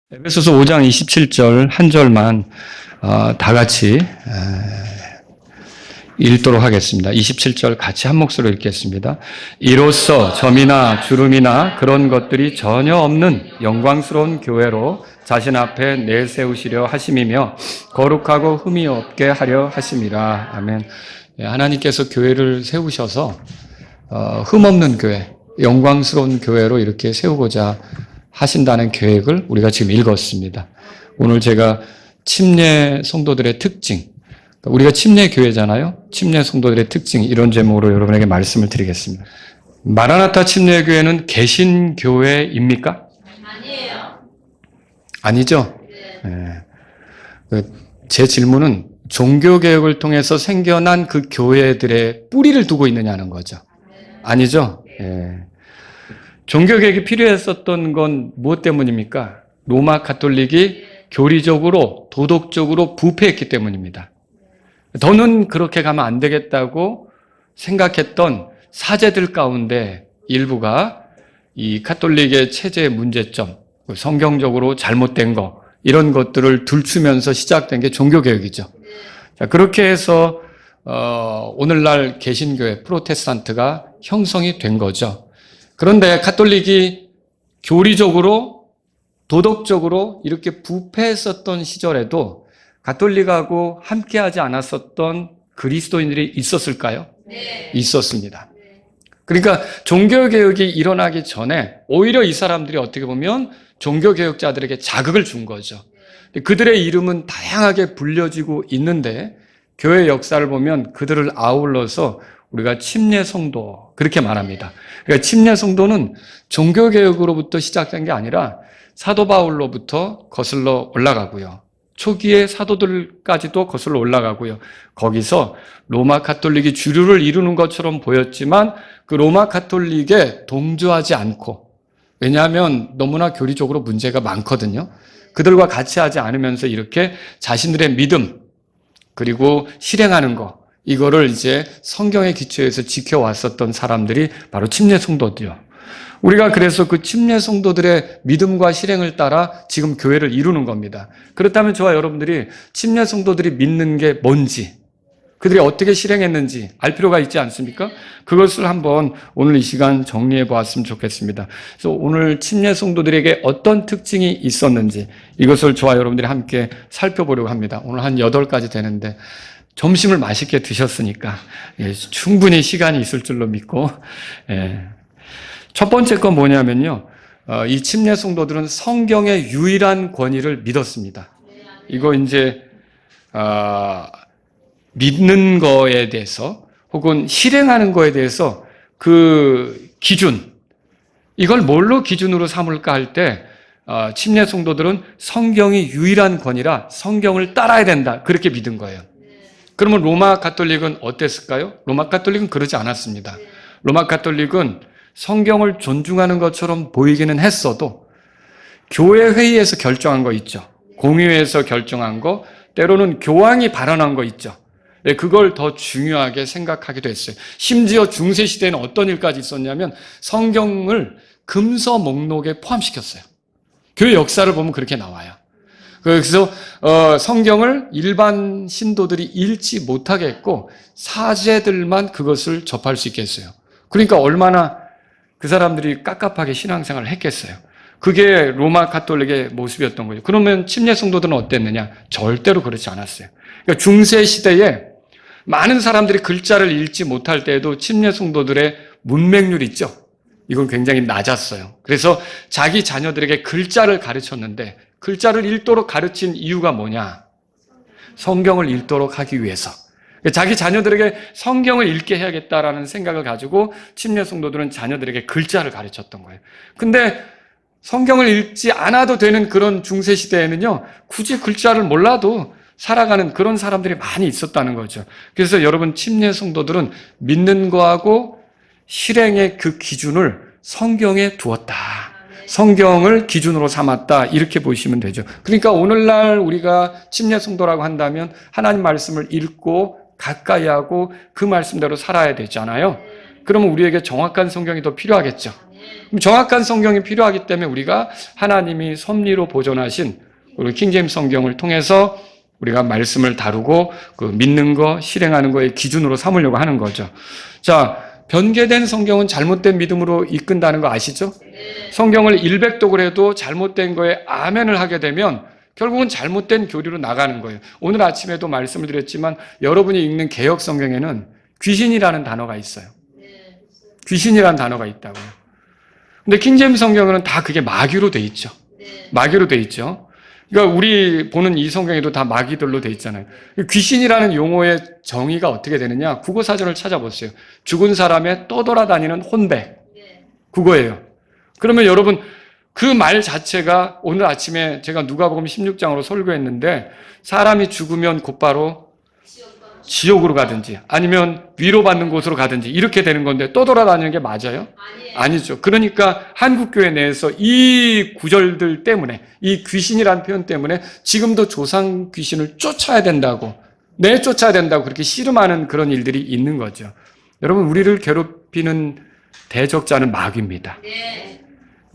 에베소서 5장 27절 한 절만 다 같이 읽도록 하겠습니다. 27절 같이 한 목소리로 읽겠습니다. 이로써 점이나 주름이나 그런 것들이 전혀 없는 영광스러운 교회로 자신 앞에 내세우시려 하심이며 거룩하고 흠이 없게 하려 하심이라. 아멘. 하나님께서 교회를 세우셔서 흠 없는 교회, 영광스러운 교회로 이렇게 세우고자 하신다는 계획을 우리가 지금 읽었습니다. 오늘 제가 침례 성도들의 특징, 우리가 침례 교회잖아요. 침례 성도들의 특징, 이런 제목으로 여러분에게 말씀을 드리겠습니다. 마라나타 침례 교회는 개신 교회입니까? 아니에요. 아니죠? 네. 제 질문은 종교 개혁을 통해서 생겨난 그 교회들의 뿌리를 두고 있느냐는 거죠. 아니죠? 네. 종교개혁이 필요했었던 건 무엇 때문입니까? 로마 가톨릭이 교리적으로 도덕적으로 부패했기 때문입니다. 더는 그렇게 가면 안 되겠다고 생각했던 사제들 가운데 일부가 이 가톨릭의 체제의 문제점, 성경적으로 잘못된 거, 이런 것들을 들추면서 시작된 게 종교개혁이죠. 자, 그렇게 해서 오늘날 개신교회 프로테스탄트가 형성이 된 거죠. 그런데 가톨릭이 교리적으로 도덕적으로 이렇게 부패했었던 시절에도 가톨릭하고 함께하지 않았었던 그리스도인들이 있었을까요? 네. 있었습니다. 그러니까 종교개혁이 일어나기 전에 오히려 이 사람들이 어떻게 보면 종교개혁자들에게 자극을 준 거죠. 그들의 이름은 다양하게 불려지고 있는데 교회 역사를 보면 그들을 아울러서 우리가 침례 성도 그렇게 말합니다. 그러니까 침례 성도는 종교개혁으로부터 시작된 게 아니라 사도 바울로부터 거슬러 올라가고요. 초기의 사도들까지도 거슬러 올라가고요. 거기서 로마 가톨릭이 주류를 이루는 것처럼 보였지만 그 로마 가톨릭에 동조하지 않고, 왜냐하면 너무나 교리적으로 문제가 많거든요. 그들과 같이 하지 않으면서 이렇게 자신들의 믿음 그리고 실행하는 거, 이거를 이제 성경의 기초에서 지켜왔었던 사람들이 바로 침례 성도들이요. 우리가 그래서 그 침례 성도들의 믿음과 실행을 따라 지금 교회를 이루는 겁니다. 그렇다면 저와 여러분들이 침례 성도들이 믿는 게 뭔지, 그들이 어떻게 실행했는지 알 필요가 있지 않습니까? 그것을 한번 오늘 이 시간 정리해 보았으면 좋겠습니다. 그래서 오늘 침례 성도들에게 어떤 특징이 있었는지 이것을 저와 여러분들이 함께 살펴보려고 합니다. 오늘 한 8가지 되는데 점심을 맛있게 드셨으니까 충분히 시간이 있을 줄로 믿고, 첫 번째 건 뭐냐면요, 이 침례 성도들은 성경의 유일한 권위를 믿었습니다. 이거 이제 믿는 거에 대해서 혹은 실행하는 거에 대해서 그 기준, 이걸 뭘로 기준으로 삼을까 할 때 침례 성도들은 성경이 유일한 권위라 성경을 따라야 된다, 그렇게 믿은 거예요. 그러면 로마 가톨릭은 어땠을까요? 로마 가톨릭은 그러지 않았습니다. 로마 가톨릭은 성경을 존중하는 것처럼 보이기는 했어도 교회 회의에서 결정한 거 있죠. 공의회에서 결정한 거, 때로는 교황이 발언한 거 있죠. 그걸 더 중요하게 생각하기도 했어요. 심지어 중세시대에는 어떤 일까지 있었냐면 성경을 금서 목록에 포함시켰어요. 교회 역사를 보면 그렇게 나와요. 그래서 성경을 일반 신도들이 읽지 못하게 했고 사제들만 그것을 접할 수 있게 했어요. 그러니까 얼마나 그 사람들이 깝깝하게 신앙생활을 했겠어요. 그게 로마 가톨릭의 모습이었던 거죠. 그러면 침례 성도들은 어땠느냐? 절대로 그렇지 않았어요. 그러니까 중세 시대에 많은 사람들이 글자를 읽지 못할 때에도 침례 성도들의 문맹률이 있죠. 이건 굉장히 낮았어요. 그래서 자기 자녀들에게 글자를 가르쳤는데 글자를 읽도록 가르친 이유가 뭐냐? 성경을 읽도록 하기 위해서. 자기 자녀들에게 성경을 읽게 해야겠다라는 생각을 가지고 침례 성도들은 자녀들에게 글자를 가르쳤던 거예요. 근데 성경을 읽지 않아도 되는 그런 중세시대에는요, 굳이 글자를 몰라도 살아가는 그런 사람들이 많이 있었다는 거죠. 그래서 여러분, 침례 성도들은 믿는 거하고 실행의 그 기준을 성경에 두었다. 성경을 기준으로 삼았다, 이렇게 보시면 되죠. 그러니까 오늘날 우리가 침례 성도라고 한다면 하나님 말씀을 읽고 가까이 하고 그 말씀대로 살아야 되잖아요. 그러면 우리에게 정확한 성경이 더 필요하겠죠. 그럼 정확한 성경이 필요하기 때문에 우리가 하나님이 섭리로 보존하신 우리 킹제임스 성경을 통해서 우리가 말씀을 다루고 그 믿는 거, 실행하는 거의 기준으로 삼으려고 하는 거죠. 자, 변개된 성경은 잘못된 믿음으로 이끈다는 거 아시죠? 성경을 일백독을 해도 잘못된 거에 아멘을 하게 되면 결국은 잘못된 교리로 나가는 거예요. 오늘 아침에도 말씀을 드렸지만 여러분이 읽는 개역 성경에는 귀신이라는 단어가 있어요. 귀신이라는 단어가 있다고요. 근데 킹제임스 성경은 다 그게 마귀로 돼 있죠. 마귀로 돼 있죠. 그러니까 우리 보는 이 성경에도 다 마귀들로 돼 있잖아요. 귀신이라는 용어의 정의가 어떻게 되느냐? 국어사전을 찾아보세요. 죽은 사람의 떠돌아다니는 혼배. 그거예요. 그러면 여러분 그 말 자체가 오늘 아침에 제가 누가복음 16장으로 설교했는데 사람이 죽으면 곧바로 지옥으로 가든지 아니면 위로받는 곳으로 가든지 이렇게 되는 건데 떠돌아다니는 게 맞아요? 아니죠. 그러니까 한국교회 내에서 이 구절들 때문에 이 귀신이라는 표현 때문에 지금도 조상 귀신을 쫓아야 된다고 내쫓아야 된다고 그렇게 씨름하는 그런 일들이 있는 거죠. 여러분 우리를 괴롭히는 대적자는 마귀입니다.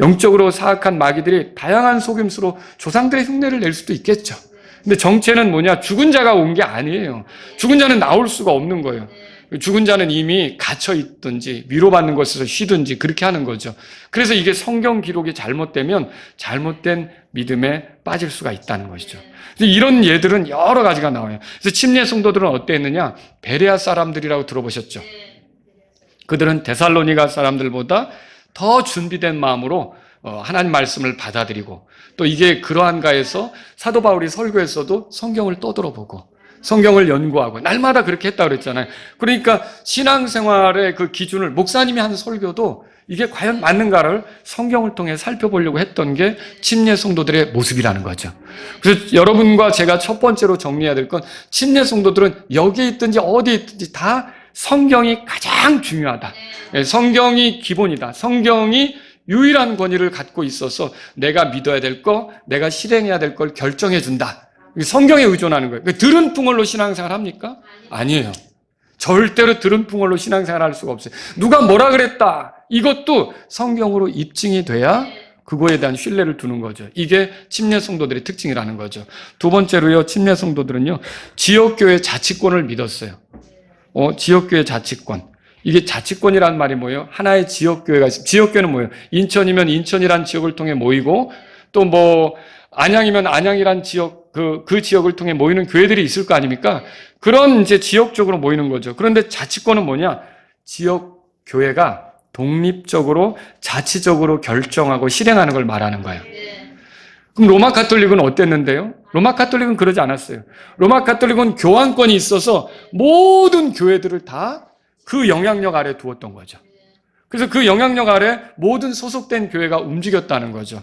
영적으로 사악한 마귀들이 다양한 속임수로 조상들의 흉내를 낼 수도 있겠죠. 근데 정체는 뭐냐? 죽은 자가 온 게 아니에요. 죽은 자는 나올 수가 없는 거예요. 죽은 자는 이미 갇혀 있든지 위로받는 것에서 쉬든지 그렇게 하는 거죠. 그래서 이게 성경 기록이 잘못되면 잘못된 믿음에 빠질 수가 있다는 것이죠. 이런 예들은 여러 가지가 나와요. 그래서 침례 성도들은 어땠느냐? 베레아 사람들이라고 들어보셨죠? 그들은 데살로니가 사람들보다 더 준비된 마음으로 하나님 말씀을 받아들이고 또 이게 그러한가 해서 사도 바울이 설교에서도 성경을 떠들어보고 성경을 연구하고 날마다 그렇게 했다고 그랬잖아요. 그러니까 신앙생활의 그 기준을 목사님이 한 설교도 이게 과연 맞는가를 성경을 통해 살펴보려고 했던 게 침례 성도들의 모습이라는 거죠. 그래서 여러분과 제가 첫 번째로 정리해야 될 건 침례 성도들은 여기에 있든지 어디에 있든지 다 성경이 가장 중요하다. 성경이 기본이다. 성경이 유일한 권위를 갖고 있어서 내가 믿어야 될 거, 내가 실행해야 될 걸 결정해 준다. 성경에 의존하는 거예요. 들은 풍월로 신앙생활 합니까? 아니에요. 절대로 들은 풍월로 신앙생활 할 수가 없어요. 누가 뭐라 그랬다. 이것도 성경으로 입증이 돼야 그거에 대한 신뢰를 두는 거죠. 이게 침례 성도들의 특징이라는 거죠. 두 번째로요, 침례 성도들은요, 지역교회 자치권을 믿었어요. 지역교회 자치권. 이게 자치권이라는 말이 뭐예요? 하나의 지역교회가 있습니다. 지역교회는 뭐예요? 인천이면 인천이란 지역을 통해 모이고, 또 뭐, 안양이면 안양이란 지역, 그 지역을 통해 모이는 교회들이 있을 거 아닙니까? 그런 이제 지역적으로 모이는 거죠. 그런데 자치권은 뭐냐? 지역교회가 독립적으로, 자치적으로 결정하고 실행하는 걸 말하는 거예요. 그럼 로마 가톨릭은 어땠는데요? 로마 가톨릭은 그러지 않았어요. 로마 가톨릭은 교황권이 있어서 모든 교회들을 다 그 영향력 아래 두었던 거죠. 그래서 그 영향력 아래 모든 소속된 교회가 움직였다는 거죠.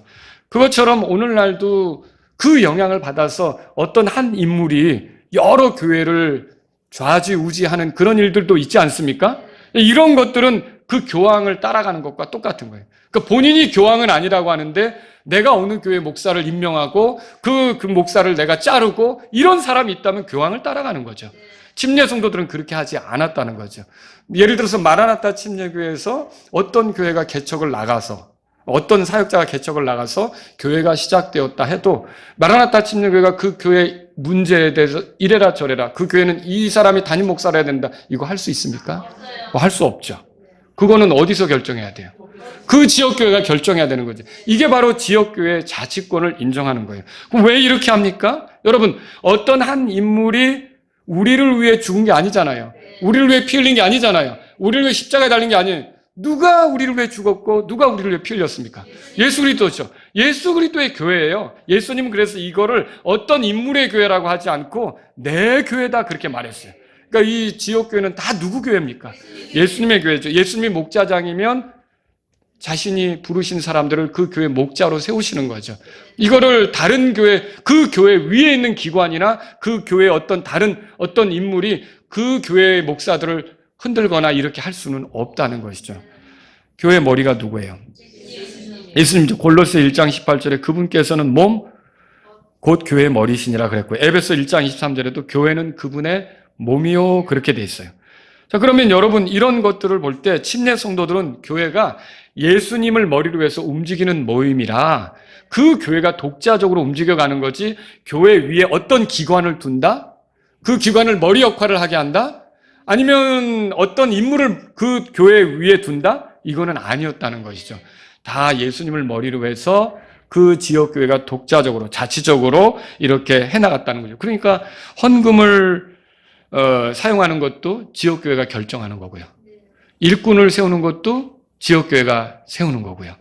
그것처럼 오늘날도 그 영향을 받아서 어떤 한 인물이 여러 교회를 좌지우지하는 그런 일들도 있지 않습니까? 이런 것들은 그 교황을 따라가는 것과 똑같은 거예요. 그러니까 본인이 교황은 아니라고 하는데 내가 어느 교회 목사를 임명하고 그 목사를 내가 자르고 이런 사람이 있다면 교황을 따라가는 거죠. 침례 성도들은 그렇게 하지 않았다는 거죠. 예를 들어서 마라나타 침례교회에서 어떤 교회가 개척을 나가서 어떤 사역자가 개척을 나가서 교회가 시작되었다 해도 마라나타 침례교회가 그 교회 문제에 대해서 이래라 저래라 그 교회는 이 사람이 담임 목사를 해야 된다 이거 할 수 있습니까? 할 수 없죠. 그거는 어디서 결정해야 돼요? 그 지역교회가 결정해야 되는 거죠. 이게 바로 지역교회의 자치권을 인정하는 거예요. 그럼 왜 이렇게 합니까? 여러분 어떤 한 인물이 우리를 위해 죽은 게 아니잖아요. 우리를 위해 피 흘린 게 아니잖아요. 우리를 위해 십자가에 달린 게 아니에요. 누가 우리를 위해 죽었고 누가 우리를 위해 피 흘렸습니까? 예수 그리스도죠. 예수 그리스도의 교회예요. 예수님은 그래서 이거를 어떤 인물의 교회라고 하지 않고 내 교회다 그렇게 말했어요. 그러니까 이 지역교회는 다 누구 교회입니까? 예수님의 교회죠. 예수님이 목자장이면 자신이 부르신 사람들을 그 교회 목자로 세우시는 거죠. 이거를 다른 교회, 그 교회 위에 있는 기관이나 그 교회의 어떤 인물이 그 교회의 목사들을 흔들거나 이렇게 할 수는 없다는 것이죠. 교회 머리가 누구예요? 예수님이죠. 골로새 1장 18절에 그분께서는 몸, 곧 교회의 머리시니라 그랬고요. 에베소 1장 23절에도 교회는 그분의 몸이요 그렇게 돼 있어요. 자, 그러면 여러분 이런 것들을 볼 때 침례 성도들은 교회가 예수님을 머리로 해서 움직이는 모임이라 그 교회가 독자적으로 움직여가는 거지 교회 위에 어떤 기관을 둔다? 그 기관을 머리 역할을 하게 한다? 아니면 어떤 인물을 그 교회 위에 둔다? 이거는 아니었다는 것이죠. 다 예수님을 머리로 해서 그 지역교회가 독자적으로 자치적으로 이렇게 해나갔다는 거죠. 그러니까 헌금을 사용하는 것도 지역교회가 결정하는 거고요. 일꾼을 세우는 것도 지역교회가 세우는 거고요.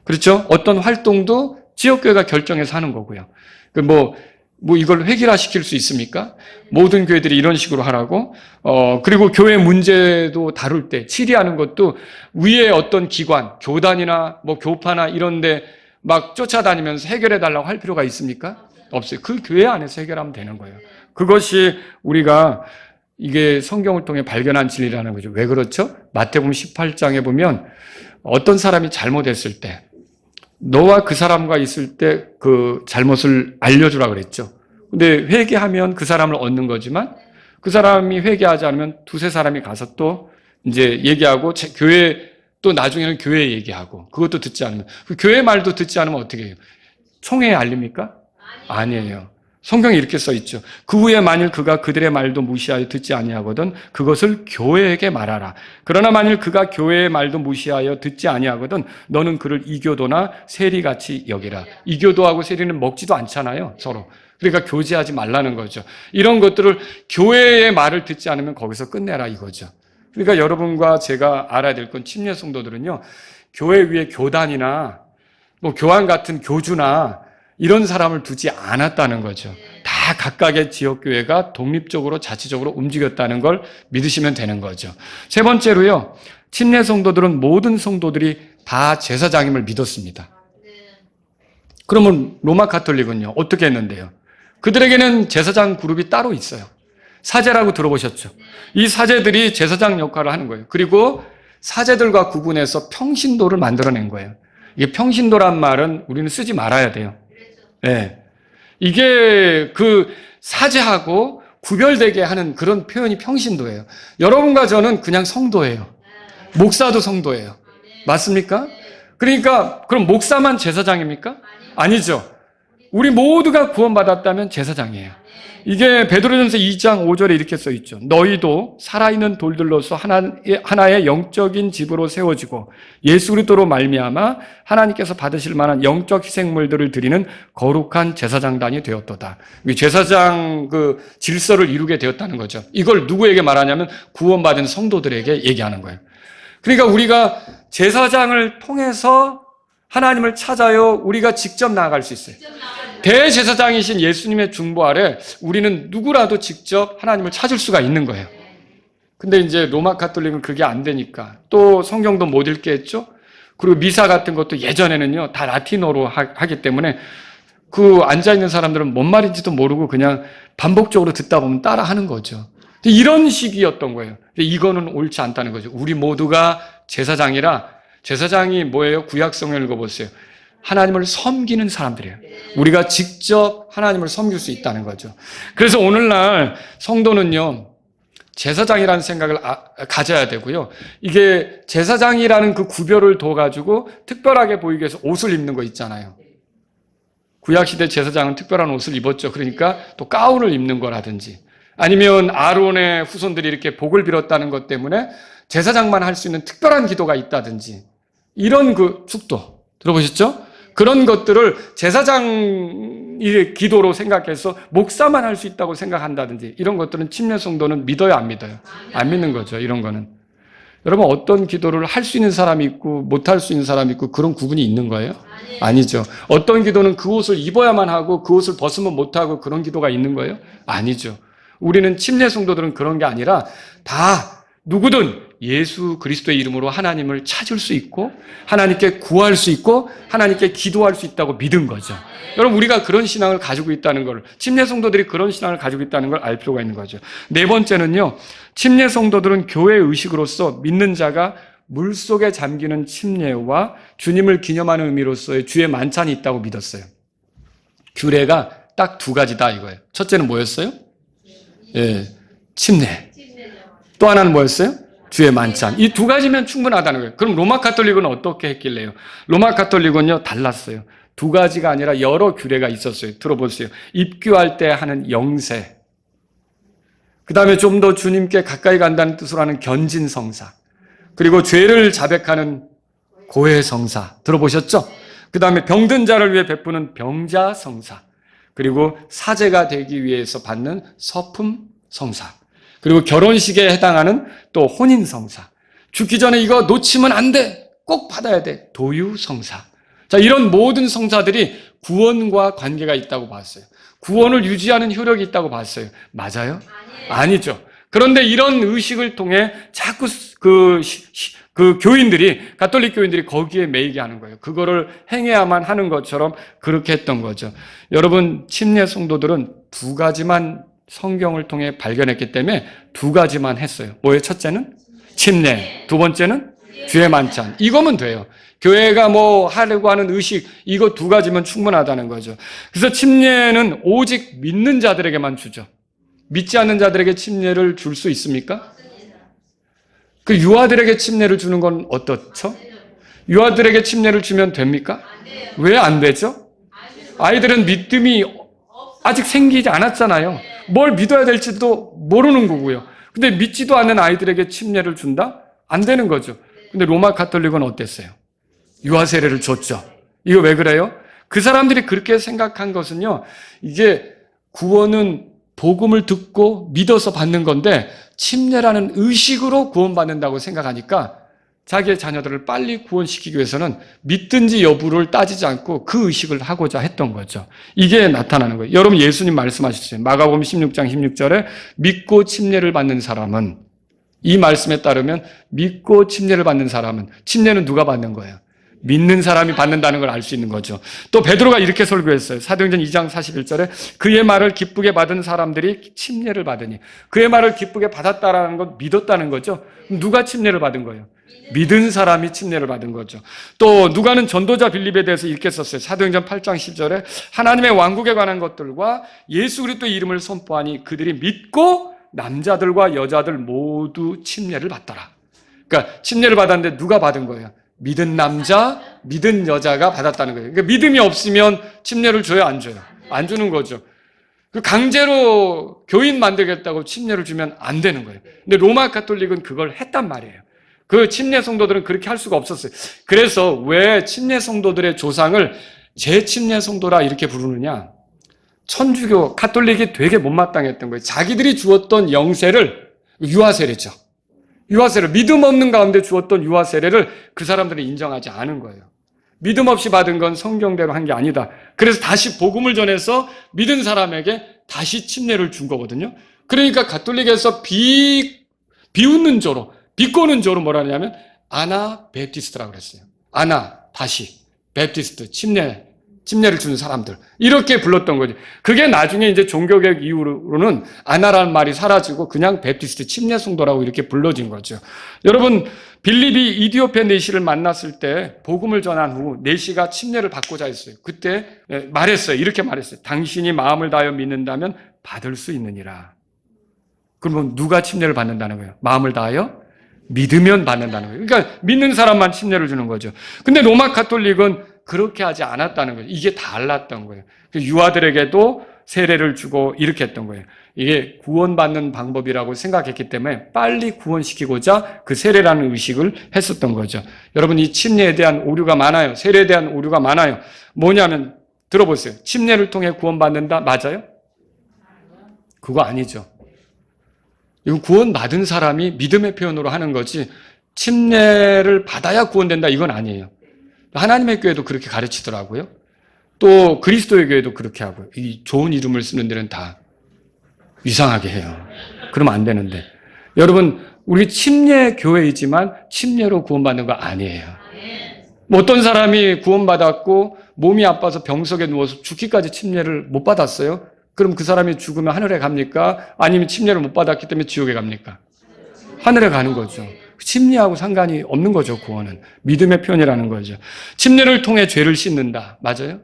그렇죠? 어떤 활동도 지역교회가 결정해서 하는 거고요. 이걸 획일화시킬 수 있습니까? 모든 교회들이 이런 식으로 하라고. 그리고 교회 문제도 다룰 때, 치리하는 것도 위에 어떤 기관, 교단이나 교파나 이런데 막 쫓아다니면서 해결해달라고 할 필요가 있습니까? 없어요. 그 교회 안에서 해결하면 되는 거예요. 그것이 우리가 이게 성경을 통해 발견한 진리라는 거죠. 왜 그렇죠? 마태복음 18장에 보면 어떤 사람이 잘못했을 때 너와 그 사람과 있을 때 그 잘못을 알려주라 그랬죠. 근데 회개하면 그 사람을 얻는 거지만 그 사람이 회개하지 않으면 두세 사람이 가서 또 이제 얘기하고 교회 또 나중에는 교회 얘기하고 그것도 듣지 않으면 그 교회 말도 듣지 않으면 어떻게 해요? 총회에 알립니까? 아니에요. 성경에 이렇게 써 있죠. 그 후에 만일 그가 그들의 말도 무시하여 듣지 아니하거든 그것을 교회에게 말하라. 그러나 만일 그가 교회의 말도 무시하여 듣지 아니하거든 너는 그를 이교도나 세리같이 여기라. 이교도하고 세리는 먹지도 않잖아요, 서로. 그러니까 교제하지 말라는 거죠. 이런 것들을 교회의 말을 듣지 않으면 거기서 끝내라 이거죠. 그러니까 여러분과 제가 알아야 될 건 침례 성도들은요. 교회 위에 교단이나 교황 같은 교주나 이런 사람을 두지 않았다는 거죠. 다 각각의 지역교회가 독립적으로 자치적으로 움직였다는 걸 믿으시면 되는 거죠. 세 번째로요. 침례 성도들은 모든 성도들이 다 제사장임을 믿었습니다. 그러면 로마 가톨릭은요. 어떻게 했는데요? 그들에게는 제사장 그룹이 따로 있어요. 사제라고 들어보셨죠? 이 사제들이 제사장 역할을 하는 거예요. 그리고 사제들과 구분해서 평신도를 만들어낸 거예요. 이게 평신도란 말은 우리는 쓰지 말아야 돼요. 네. 이게 그 사제하고 구별되게 하는 그런 표현이 평신도예요. 여러분과 저는 그냥 성도예요. 목사도 성도예요. 맞습니까? 그러니까 그럼 목사만 제사장입니까? 아니죠. 우리 모두가 구원받았다면 제사장이에요. 이게 베드로전서 2장 5절에 이렇게 써 있죠. 너희도 살아있는 돌들로서 하나의 영적인 집으로 세워지고 예수 그리스도로 말미암아 하나님께서 받으실 만한 영적 희생물들을 드리는 거룩한 제사장단이 되었도다. 제사장 그 질서를 이루게 되었다는 거죠. 이걸 누구에게 말하냐면 구원받은 성도들에게 얘기하는 거예요. 그러니까 우리가 제사장을 통해서 하나님을 찾아요. 우리가 직접 나아갈 수 있어요. 대제사장이신 예수님의 중보 아래 우리는 누구라도 직접 하나님을 찾을 수가 있는 거예요. 근데 이제 로마 가톨릭은 그게 안 되니까 또 성경도 못 읽게 했죠. 그리고 미사 같은 것도 예전에는요 다 라틴어로 하기 때문에 그 앉아있는 사람들은 뭔 말인지도 모르고 그냥 반복적으로 듣다 보면 따라 하는 거죠. 이런 식이었던 거예요. 이거는 옳지 않다는 거죠. 우리 모두가 제사장이라, 제사장이 뭐예요? 구약성경을 읽어보세요. 하나님을 섬기는 사람들이에요. 우리가 직접 하나님을 섬길 수 있다는 거죠. 그래서 오늘날 성도는요, 제사장이라는 생각을 가져야 되고요. 이게 제사장이라는 그 구별을 둬가지고 특별하게 보이기 위해서 옷을 입는 거 있잖아요. 구약시대 제사장은 특별한 옷을 입었죠. 그러니까 또 가운을 입는 거라든지 아니면 아론의 후손들이 이렇게 복을 빌었다는 것 때문에 제사장만 할 수 있는 특별한 기도가 있다든지 이런 그 축도 들어보셨죠? 그런 것들을 제사장의 기도로 생각해서 목사만 할 수 있다고 생각한다든지 이런 것들은 침례 성도는 믿어요, 안 믿어요? 안 믿는 거죠, 이런 거는. 여러분, 어떤 기도를 할 수 있는 사람이 있고 못할 수 있는 사람이 있고 그런 구분이 있는 거예요? 아니죠. 어떤 기도는 그 옷을 입어야만 하고 그 옷을 벗으면 못하고 그런 기도가 있는 거예요? 아니죠. 우리는 침례 성도들은 그런 게 아니라 다 누구든 예수 그리스도의 이름으로 하나님을 찾을 수 있고 하나님께 구할 수 있고 하나님께 기도할 수 있다고 믿은 거죠. 여러분, 우리가 그런 신앙을 가지고 있다는 걸, 침례 성도들이 그런 신앙을 가지고 있다는 걸 알 필요가 있는 거죠. 네 번째는요, 침례 성도들은 교회 의식으로서 믿는 자가 물속에 잠기는 침례와 주님을 기념하는 의미로서의 주의 만찬이 있다고 믿었어요. 규례가 딱 두 가지다 이거예요. 첫째는 뭐였어요? 예, 침례. 또 하나는 뭐였어요? 주의 만찬. 이 두 가지면 충분하다는 거예요. 그럼 로마 가톨릭은 어떻게 했길래요? 로마 가톨릭은요, 달랐어요. 두 가지가 아니라 여러 규례가 있었어요. 들어보세요. 입교할 때 하는 영세. 그 다음에 좀 더 주님께 가까이 간다는 뜻으로 하는 견진성사. 그리고 죄를 자백하는 고해성사. 들어보셨죠? 그 다음에 병든 자를 위해 베푸는 병자성사. 그리고 사제가 되기 위해서 받는 서품성사. 그리고 결혼식에 해당하는 또 혼인성사. 죽기 전에 이거 놓치면 안 돼. 꼭 받아야 돼. 도유성사. 자, 이런 모든 성사들이 구원과 관계가 있다고 봤어요. 구원을 유지하는 효력이 있다고 봤어요. 맞아요? 아니죠. 그런데 이런 의식을 통해 자꾸 그 교인들이, 가톨릭 교인들이 거기에 매이게 하는 거예요. 그거를 행해야만 하는 것처럼 그렇게 했던 거죠. 여러분, 침례 성도들은 두 가지만 성경을 통해 발견했기 때문에 두 가지만 했어요. 뭐예요? 첫째는 침례, 두 번째는 주의 만찬. 이거면 돼요. 교회가 뭐 하려고 하는 의식, 이거 두 가지면 충분하다는 거죠. 그래서 침례는 오직 믿는 자들에게만 주죠. 믿지 않는 자들에게 침례를 줄 수 있습니까? 그 유아들에게 침례를 주는 건 어떻죠? 유아들에게 침례를 주면 됩니까? 왜 안 되죠? 아이들은 믿음이 아직 생기지 않았잖아요. 뭘 믿어야 될지도 모르는 거고요. 근데 믿지도 않는 아이들에게 침례를 준다? 안 되는 거죠. 근데 로마 가톨릭은 어땠어요? 유아 세례를 줬죠. 이거 왜 그래요? 그 사람들이 그렇게 생각한 것은요, 이게 구원은 복음을 듣고 믿어서 받는 건데 침례라는 의식으로 구원받는다고 생각하니까 자기의 자녀들을 빨리 구원시키기 위해서는 믿든지 여부를 따지지 않고 그 의식을 하고자 했던 거죠. 이게 나타나는 거예요. 여러분, 예수님 말씀하셨어요. 마가복음 16장 16절에 믿고 침례를 받는 사람은, 이 말씀에 따르면 믿고 침례를 받는 사람은, 침례는 누가 받는 거예요? 믿는 사람이 받는다는 걸 알 수 있는 거죠. 또 베드로가 이렇게 설교했어요. 사도행전 2장 41절에 그의 말을 기쁘게 받은 사람들이 침례를 받으니, 그의 말을 기쁘게 받았다라는 건 믿었다는 거죠. 누가 침례를 받은 거예요? 믿은 사람이 침례를 받은 거죠. 또 누가는 전도자 빌립에 대해서 이렇게 썼어요. 사도행전 8장 10절에 하나님의 왕국에 관한 것들과 예수 그리스도의 이름을 선포하니 그들이 믿고 남자들과 여자들 모두 침례를 받더라. 그러니까 침례를 받았는데 누가 받은 거예요? 믿은 남자, 믿은 여자가 받았다는 거예요. 그러니까 믿음이 없으면 침례를 줘요, 안 줘요? 안 주는 거죠. 강제로 교인 만들겠다고 침례를 주면 안 되는 거예요. 근데 로마 가톨릭은 그걸 했단 말이에요. 그 침례 성도들은 그렇게 할 수가 없었어요. 그래서 왜 침례 성도들의 조상을 재침례 성도라 이렇게 부르느냐? 천주교, 가톨릭이 되게 못마땅했던 거예요. 자기들이 주었던 영세를, 유아세례죠. 유아세례, 믿음 없는 가운데 주었던 유아세례를 그 사람들이 인정하지 않은 거예요. 믿음 없이 받은 건 성경대로 한 게 아니다. 그래서 다시 복음을 전해서 믿은 사람에게 다시 침례를 준 거거든요. 그러니까 가톨릭에서 비웃는 조로, 비꼬는 조로 뭐라 하냐면 아나 베프티스트라고 그랬어요. 아나, 다시, 베프티스트, 침례를 주는 사람들. 이렇게 불렀던 거죠. 그게 나중에 이제 종교개혁 이후로는 아나라는 말이 사라지고 그냥 베프티스트 침례 성도라고 이렇게 불러진 거죠. 여러분, 빌립이 이디오페 내시를 만났을 때 복음을 전한 후 내시가 침례를 받고자 했어요. 그때 말했어요. 이렇게 말했어요. 당신이 마음을 다하여 믿는다면 받을 수 있느니라. 그러면 누가 침례를 받는다는 거예요? 마음을 다하여 믿으면 받는다는 거예요. 그러니까 믿는 사람만 침례를 주는 거죠. 근데 로마 가톨릭은 그렇게 하지 않았다는 거예요. 이게 달랐던 거예요. 유아들에게도 세례를 주고 이렇게 했던 거예요. 이게 구원받는 방법이라고 생각했기 때문에 빨리 구원시키고자 그 세례라는 의식을 했었던 거죠. 여러분, 이 침례에 대한 오류가 많아요. 세례에 대한 오류가 많아요. 뭐냐면 들어보세요. 침례를 통해 구원받는다? 맞아요? 그거 아니죠. 이거 구원받은 사람이 믿음의 표현으로 하는 거지 침례를 받아야 구원된다 이건 아니에요. 하나님의 교회도 그렇게 가르치더라고요. 또 그리스도의 교회도 그렇게 하고요. 이 좋은 이름을 쓰는 데는 다 이상하게 해요. 그러면 안 되는데. 여러분, 우리 침례 교회이지만 침례로 구원받는 거 아니에요. 뭐 어떤 사람이 구원받았고 몸이 아파서 병석에 누워서 죽기까지 침례를 못 받았어요. 그럼 그 사람이 죽으면 하늘에 갑니까? 아니면 침례를 못 받았기 때문에 지옥에 갑니까? 하늘에 가는 거죠. 침례하고 상관이 없는 거죠, 구원은. 믿음의 표현이라는 거죠. 침례를 통해 죄를 씻는다. 맞아요?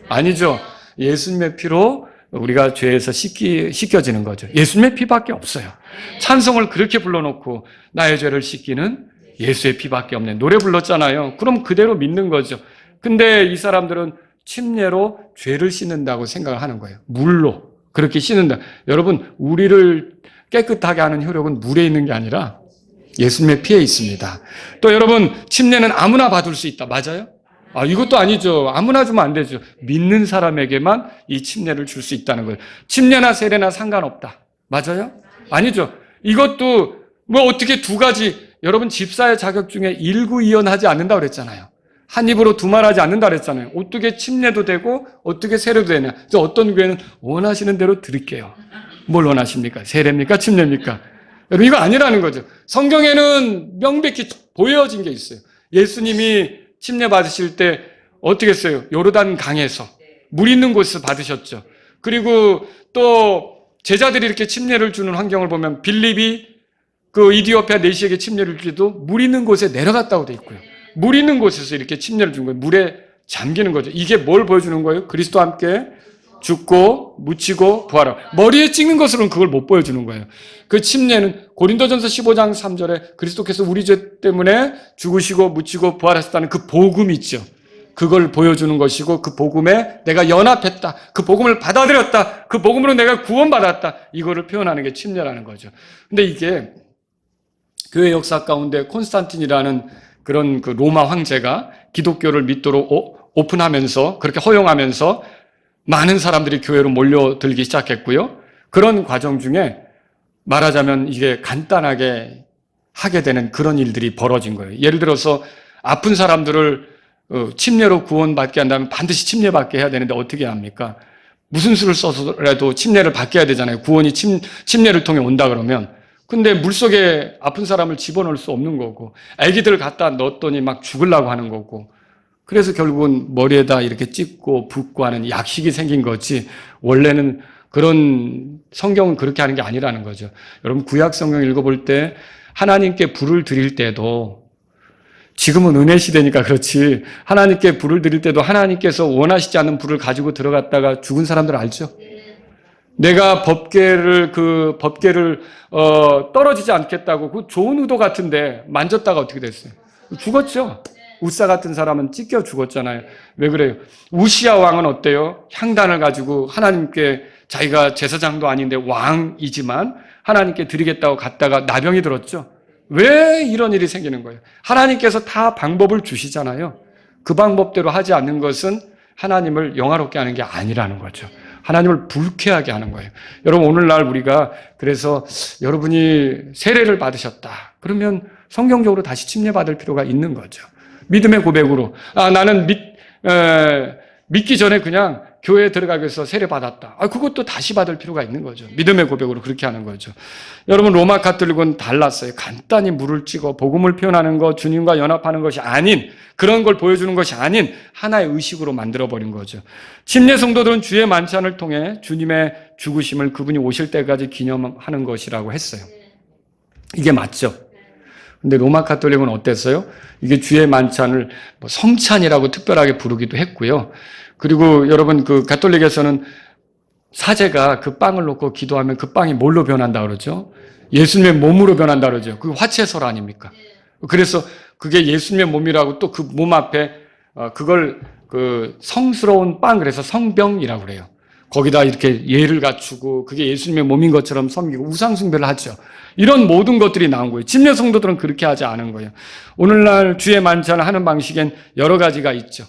아니죠. 예수님의 피로 우리가 죄에서 씻겨지는 거죠. 예수님의 피밖에 없어요. 찬송을 그렇게 불러놓고 나의 죄를 씻기는 예수의 피밖에 없네. 노래 불렀잖아요. 그럼 그대로 믿는 거죠. 근데 이 사람들은 침례로 죄를 씻는다고 생각을 하는 거예요. 물로 그렇게 씻는다. 여러분, 우리를 깨끗하게 하는 효력은 물에 있는 게 아니라 예수님의 피에 있습니다. 또 여러분, 침례는 아무나 받을 수 있다. 맞아요? 이것도 아니죠. 아무나 주면 안 되죠. 믿는 사람에게만 이 침례를 줄 수 있다는 거예요. 침례나 세례나 상관없다. 맞아요? 아니죠. 이것도 뭐 어떻게 두 가지, 여러분 집사의 자격 중에 일구이연하지 않는다고 그랬잖아요. 한 입으로 두 말 하지 않는다 그랬잖아요. 어떻게 침례도 되고 어떻게 세례도 되냐. 어떤 교회는 원하시는 대로 드릴게요. 뭘 원하십니까? 세례입니까? 침례입니까? 여러분, 이거 아니라는 거죠. 성경에는 명백히 보여진 게 있어요. 예수님이 침례 받으실 때 어떻게 했어요? 요르단 강에서 물 있는 곳에서 받으셨죠. 그리고 또 제자들이 이렇게 침례를 주는 환경을 보면 빌립이 그 이디오피아 내시에게 침례를 주기도 물 있는 곳에 내려갔다고 돼 있고요. 물 있는 곳에서 이렇게 침례를 준 거예요. 물에 잠기는 거죠. 이게 뭘 보여주는 거예요? 그리스도와 함께 죽고 묻히고 부활하고. 머리에 찍는 것으로는 그걸 못 보여주는 거예요. 그 침례는 고린도전서 15장 3절에 그리스도께서 우리 죄 때문에 죽으시고 묻히고 부활하셨다는 그 복음이 있죠. 그걸 보여주는 것이고, 그 복음에 내가 연합했다, 그 복음을 받아들였다, 그 복음으로 내가 구원받았다, 이거를 표현하는 게 침례라는 거죠. 근데 이게 교회 역사 가운데 콘스탄틴이라는 그런 그 로마 황제가 기독교를 믿도록 오픈하면서, 그렇게 허용하면서 많은 사람들이 교회로 몰려들기 시작했고요. 그런 과정 중에 말하자면 이게 간단하게 하게 되는 그런 일들이 벌어진 거예요. 예를 들어서 아픈 사람들을 침례로 구원받게 한다면 반드시 침례받게 해야 되는데 어떻게 합니까? 무슨 수를 써서라도 침례를 받게 해야 되잖아요. 구원이 침례를 통해 온다 그러면. 근데 물속에 아픈 사람을 집어넣을 수 없는 거고, 아기들 갖다 넣었더니 막 죽으려고 하는 거고, 그래서 결국은 머리에다 이렇게 찍고 붓고 하는 약식이 생긴 거지, 원래는 그런 성경은 그렇게 하는 게 아니라는 거죠. 여러분, 구약 성경 읽어볼 때 하나님께 불을 드릴 때도, 지금은 은혜 시대니까 그렇지, 하나님께 불을 드릴 때도 하나님께서 원하시지 않는 불을 가지고 들어갔다가 죽은 사람들 알죠? 내가 법궤를 떨어지지 않겠다고, 그 좋은 의도 같은데 만졌다가 어떻게 됐어요? 죽었죠. 우사 같은 사람은 찢겨 죽었잖아요. 왜 그래요? 우시야 왕은 어때요? 향단을 가지고 하나님께, 자기가 제사장도 아닌데 왕이지만 하나님께 드리겠다고 갔다가 나병이 들었죠. 왜 이런 일이 생기는 거예요? 하나님께서 다 방법을 주시잖아요. 그 방법대로 하지 않는 것은 하나님을 영화롭게 하는 게 아니라는 거죠. 하나님을 불쾌하게 하는 거예요. 여러분, 오늘날 우리가 그래서 여러분이 세례를 받으셨다 그러면 성경적으로 다시 침례받을 필요가 있는 거죠. 믿음의 고백으로, 나는 믿기 전에 그냥 교회에 들어가기 위해서 세례 받았다. 그것도 다시 받을 필요가 있는 거죠. 믿음의 고백으로 그렇게 하는 거죠. 여러분, 로마 가톨릭은 달랐어요. 간단히 물을 찍어 복음을 표현하는 것, 주님과 연합하는 것이 아닌, 그런 걸 보여주는 것이 아닌 하나의 의식으로 만들어버린 거죠. 침례 성도들은 주의 만찬을 통해 주님의 죽으심을 그분이 오실 때까지 기념하는 것이라고 했어요. 이게 맞죠? 근데 로마 가톨릭은 어땠어요? 이게 주의 만찬을 성찬이라고 특별하게 부르기도 했고요. 그리고 여러분, 그 가톨릭에서는 사제가 그 빵을 놓고 기도하면 그 빵이 뭘로 변한다 그러죠? 예수님의 몸으로 변한다 그러죠. 그게 화채설 아닙니까? 그래서 그게 예수님의 몸이라고, 또 그 몸 앞에 그걸 그 성스러운 빵, 그래서 성병이라고 그래요. 거기다 이렇게 예를 갖추고 그게 예수님의 몸인 것처럼 섬기고 우상 숭배를 하죠. 이런 모든 것들이 나온 거예요. 침례 성도들은 그렇게 하지 않은 거예요. 오늘날 주의 만찬을 하는 방식엔 여러 가지가 있죠.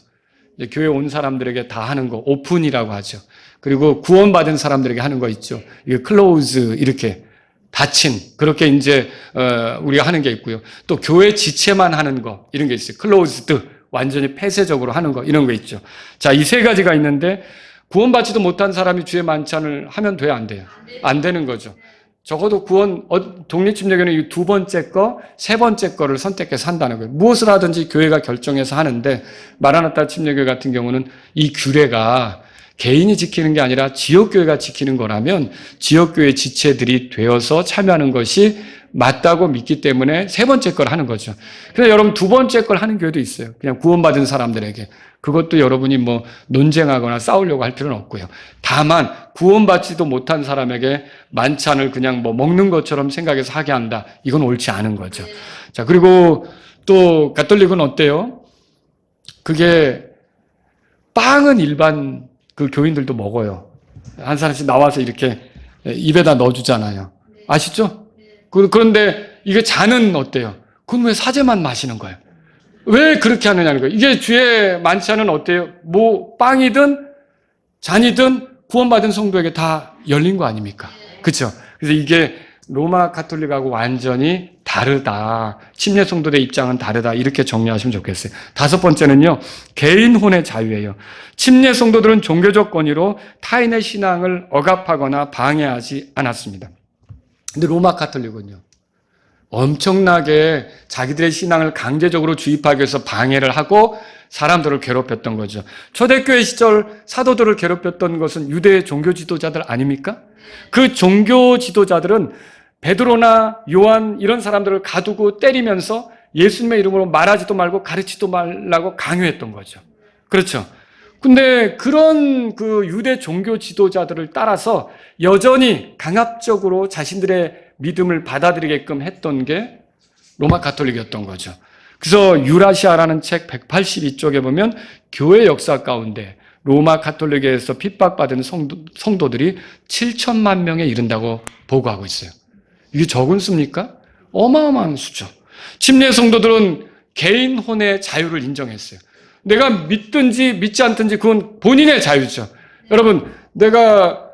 교회 온 사람들에게 다 하는 거, 오픈이라고 하죠. 그리고 구원받은 사람들에게 하는 거 있죠. 이게 클로즈, 이렇게 닫힌, 그렇게 이제 우리가 하는 게 있고요. 또 교회 지체만 하는 거, 이런 게 있어요. 클로즈드, 완전히 폐쇄적으로 하는 거, 이런 거 있죠. 자, 이 세 가지가 있는데 구원받지도 못한 사람이 주의 만찬을 하면 돼요, 안 돼요? 안 되는 거죠. 적어도 독립침례교는 이 두 번째 거, 세 번째 거를 선택해서 한다는 거예요. 무엇을 하든지 교회가 결정해서 하는데, 마라나타 침례교회 같은 경우는 이 규례가 개인이 지키는 게 아니라 지역교회가 지키는 거라면 지역교회 지체들이 되어서 참여하는 것이 맞다고 믿기 때문에 세 번째 걸 하는 거죠. 그래서 여러분 두 번째 걸 하는 교회도 있어요. 그냥 구원받은 사람들에게. 그것도 여러분이 뭐 논쟁하거나 싸우려고 할 필요는 없고요. 다만 구원받지도 못한 사람에게 만찬을 그냥 뭐 먹는 것처럼 생각해서 하게 한다. 이건 옳지 않은 거죠. 자, 그리고 또 가톨릭은 어때요? 그게 빵은 일반 그 교인들도 먹어요. 한 사람씩 나와서 이렇게 입에다 넣어주잖아요. 아시죠? 그런데 이게 잔은 어때요? 그건 왜 사제만 마시는 거예요? 왜 그렇게 하느냐는 거예요. 이게 주의 만찬은 어때요? 뭐 빵이든 잔이든 구원받은 성도에게 다 열린 거 아닙니까? 그렇죠? 그래서 이게 로마 가톨릭하고 완전히 다르다. 침례 성도들의 입장은 다르다. 이렇게 정리하시면 좋겠어요. 다섯 번째는요. 개인혼의 자유예요. 침례 성도들은 종교적 권위로 타인의 신앙을 억압하거나 방해하지 않았습니다. 근데 로마 가톨릭은요. 엄청나게 자기들의 신앙을 강제적으로 주입하기 위해서 방해를 하고 사람들을 괴롭혔던 거죠. 초대교회 시절 사도들을 괴롭혔던 것은 유대 종교 지도자들 아닙니까? 그 종교 지도자들은 베드로나 요한 이런 사람들을 가두고 때리면서 예수님의 이름으로 말하지도 말고 가르치지도 말라고 강요했던 거죠. 그렇죠. 근데 그런 그 유대 종교 지도자들을 따라서 여전히 강압적으로 자신들의 믿음을 받아들이게끔 했던 게 로마 가톨릭이었던 거죠. 그래서 유라시아라는 책 182쪽에 보면 교회 역사 가운데 로마 가톨릭에서 핍박받은 성도들이 7천만 명에 이른다고 보고하고 있어요. 이게 적은 수입니까? 어마어마한 수죠. 침례 성도들은 개인 혼의 자유를 인정했어요. 내가 믿든지 믿지 않든지 그건 본인의 자유죠. 여러분, 내가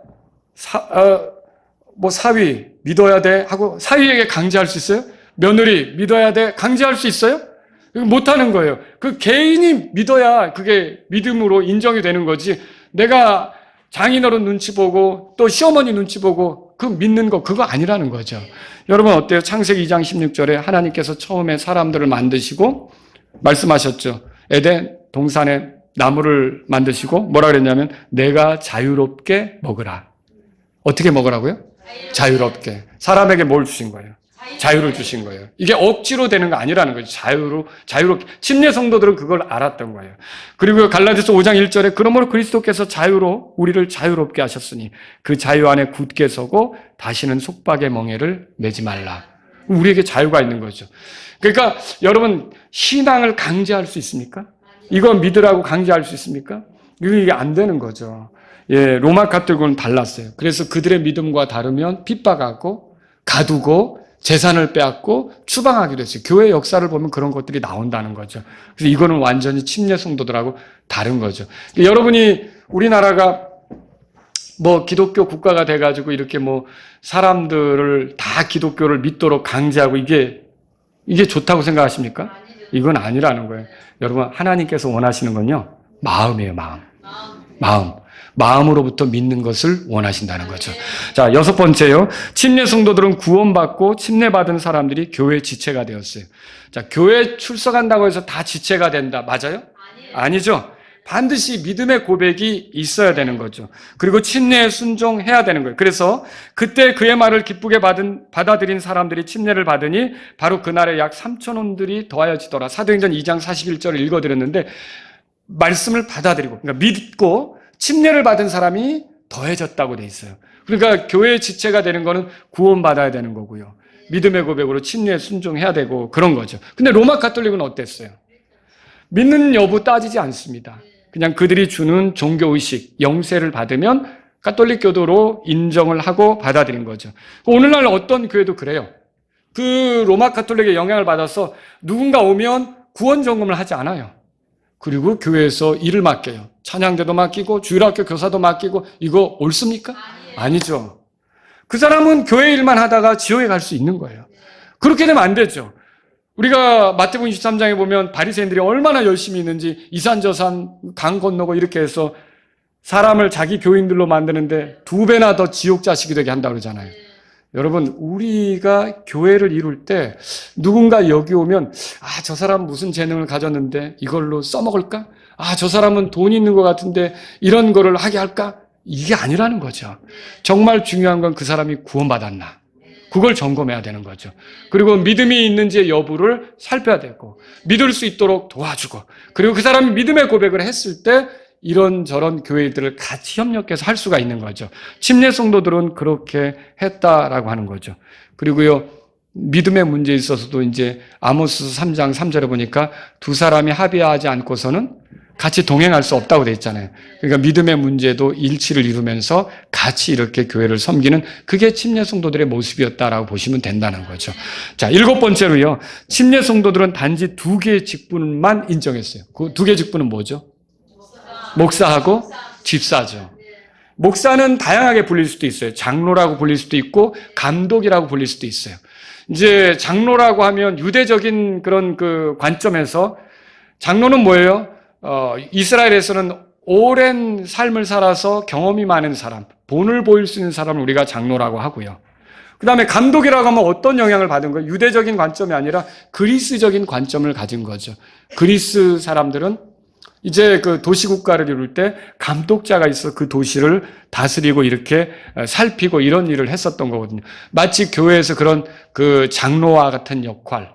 사위 믿어야 돼 하고 사위에게 강제할 수 있어요? 며느리 믿어야 돼 강제할 수 있어요? 못하는 거예요. 그 개인이 믿어야 그게 믿음으로 인정이 되는 거지. 내가 장인어른 눈치 보고 또 시어머니 눈치 보고 그 믿는 거 그거 아니라는 거죠. 여러분 어때요? 창세기 2장 16절에 하나님께서 처음에 사람들을 만드시고 말씀하셨죠. 에덴 동산에 나무를 만드시고 뭐라 그랬냐면 내가 자유롭게 먹으라. 어떻게 먹으라고요? 자유롭게. 사람에게 뭘 주신 거예요? 자유를 주신 거예요. 이게 억지로 되는 거 아니라는 거죠. 자유롭게. 침례 성도들은 그걸 알았던 거예요. 그리고 갈라디아서 5장 1절에 그러므로 그리스도께서 우리를 자유롭게 하셨으니 그 자유 안에 굳게 서고 다시는 속박의 멍에를 매지 말라. 우리에게 자유가 있는 거죠. 그러니까 여러분 신앙을 강제할 수 있습니까? 이거 믿으라고 강제할 수 있습니까? 이게 안 되는 거죠. 예, 로마 가톨릭은 달랐어요. 그래서 그들의 믿음과 다르면 핍박하고 가두고 재산을 빼앗고 추방하기도 했어요. 교회 역사를 보면 그런 것들이 나온다는 거죠. 그래서 이거는 완전히 침례 성도들하고 다른 거죠. 여러분이 우리나라가 뭐 기독교 국가가 돼가지고 이렇게 뭐 사람들을 다 기독교를 믿도록 강제하고 이게 좋다고 생각하십니까? 이건 아니라는 거예요. 여러분 하나님께서 원하시는 건요. 마음이에요. 마음. 마음으로부터 믿는 것을 원하신다는 거죠. 자, 여섯 번째요. 침례 성도들은 구원받고 침례받은 사람들이 교회 지체가 되었어요. 자, 교회 출석한다고 해서 다 지체가 된다. 맞아요? 아니죠. 반드시 믿음의 고백이 있어야 되는 거죠. 그리고 침례에 순종해야 되는 거예요. 그래서 그때 그의 말을 기쁘게 받아들인 사람들이 침례를 받으니 바로 그날에 약 3,000원들이 더하여지더라. 사도행전 2장 41절을 읽어드렸는데 말씀을 받아들이고 그러니까 믿고 침례를 받은 사람이 더해졌다고 돼 있어요. 그러니까 교회의 지체가 되는 거는 구원받아야 되는 거고요. 믿음의 고백으로 침례에 순종해야 되고 그런 거죠. 근데 로마 가톨릭은 어땠어요? 믿는 여부 따지지 않습니다. 그냥 그들이 주는 종교의식, 영세를 받으면 가톨릭 교도로 인정을 하고 받아들인 거죠. 오늘날 어떤 교회도 그래요. 그 로마 가톨릭의 영향을 받아서 누군가 오면 구원 점검을 하지 않아요. 그리고 교회에서 일을 맡겨요. 찬양대도 맡기고 주일학교 교사도 맡기고 이거 옳습니까? 아니죠. 그 사람은 교회 일만 하다가 지옥에 갈 수 있는 거예요. 그렇게 되면 안 되죠. 우리가 마태복음 23장에 보면 바리새인들이 얼마나 열심히 있는지 이산저산 강 건너고 이렇게 해서 사람을 자기 교인들로 만드는데 2배나 더 지옥 자식이 되게 한다고 그러잖아요. 여러분 우리가 교회를 이룰 때 누군가 여기 오면 저 사람 무슨 재능을 가졌는데 이걸로 써먹을까? 저 사람은 돈 있는 것 같은데 이런 거를 하게 할까? 이게 아니라는 거죠. 정말 중요한 건 그 사람이 구원받았나? 그걸 점검해야 되는 거죠. 그리고 믿음이 있는지 여부를 살펴야 되고, 믿을 수 있도록 도와주고, 그리고 그 사람이 믿음의 고백을 했을 때 이런저런 교회들을 같이 협력해서 할 수가 있는 거죠. 침례 성도들은 그렇게 했다라고 하는 거죠. 그리고요, 믿음의 문제에 있어서도 이제 아모스 3장 3절에 보니까 두 사람이 합의하지 않고서는 같이 동행할 수 없다고 돼 있잖아요. 그러니까 믿음의 문제도 일치를 이루면서 같이 이렇게 교회를 섬기는 그게 침례 성도들의 모습이었다라고 보시면 된다는 거죠. 자, 7번째로요. 침례 성도들은 단지 2개의 직분만 인정했어요. 그 2개의 직분은 뭐죠? 목사하고 집사죠. 목사는 다양하게 불릴 수도 있어요. 장로라고 불릴 수도 있고 감독이라고 불릴 수도 있어요. 이제 장로라고 하면 유대적인 그런 그 관점에서 장로는 뭐예요? 이스라엘에서는 오랜 삶을 살아서 경험이 많은 사람, 본을 보일 수 있는 사람을 우리가 장로라고 하고요. 그 다음에 감독이라고 하면 어떤 영향을 받은 거예요? 유대적인 관점이 아니라 그리스적인 관점을 가진 거죠. 그리스 사람들은 이제 그 도시국가를 이룰 때 감독자가 있어 그 도시를 다스리고 이렇게 살피고 이런 일을 했었던 거거든요. 마치 교회에서 그런 그 장로와 같은 역할,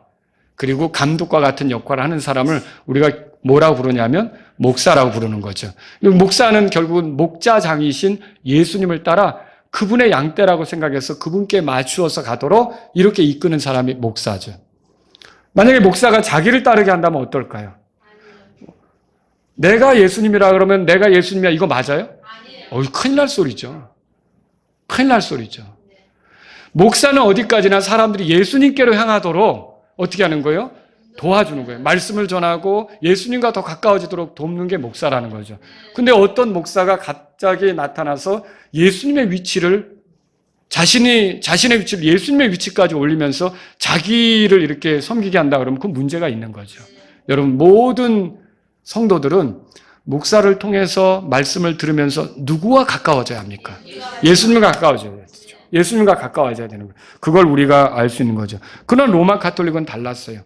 그리고 감독과 같은 역할을 하는 사람을 우리가 뭐라고 부르냐면 목사라고 부르는 거죠. 목사는 결국은 목자장이신 예수님을 따라 그분의 양떼라고 생각해서 그분께 맞추어서 가도록 이렇게 이끄는 사람이 목사죠. 만약에 목사가 자기를 따르게 한다면 어떨까요? 내가 예수님이라 그러면 내가 예수님이야 이거 맞아요? 큰일 날 소리죠. 큰일 날 소리죠. 목사는 어디까지나 사람들이 예수님께로 향하도록 어떻게 하는 거예요? 도와주는 거예요. 말씀을 전하고 예수님과 더 가까워지도록 돕는 게 목사라는 거죠. 근데 어떤 목사가 갑자기 나타나서 예수님의 위치를 자신의 위치를 예수님의 위치까지 올리면서 자기를 이렇게 섬기게 한다 그러면 그건 문제가 있는 거죠. 여러분 모든 성도들은 목사를 통해서 말씀을 들으면서 누구와 가까워져야 합니까? 예수님과 가까워져야 되죠. 예수님과 가까워져야 되는 거예요. 그걸 우리가 알 수 있는 거죠. 그러나 로마 가톨릭은 달랐어요.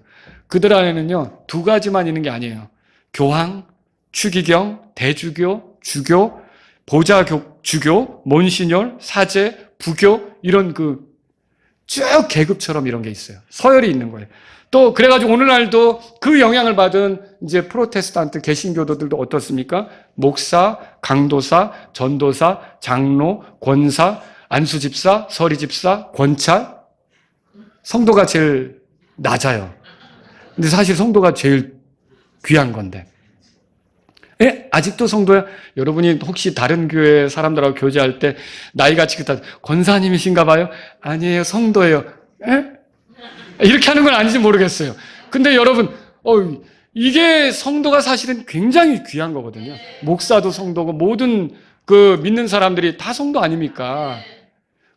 그들 안에는요 2가지만 있는 게 아니에요. 교황, 추기경, 대주교, 주교, 보좌주교, 몬시뇰, 사제, 부교 이런 그 쭉 계급처럼 이런 게 있어요. 서열이 있는 거예요. 또 그래가지고 오늘날도 그 영향을 받은 이제 프로테스탄트 개신교도들도 어떻습니까? 목사, 강도사, 전도사, 장로, 권사, 안수집사, 서리집사, 권찰. 성도가 제일 낮아요. 근데 사실 성도가 제일 귀한 건데. 예? 아직도 성도야? 여러분이 혹시 다른 교회 사람들하고 교제할 때 나이가 지긋하다 권사님이신가 봐요? 아니에요, 성도예요. 예? 이렇게 하는 건 아닌지 모르겠어요. 근데 여러분, 이게 성도가 사실은 굉장히 귀한 거거든요. 목사도 성도고 모든 그 믿는 사람들이 다 성도 아닙니까?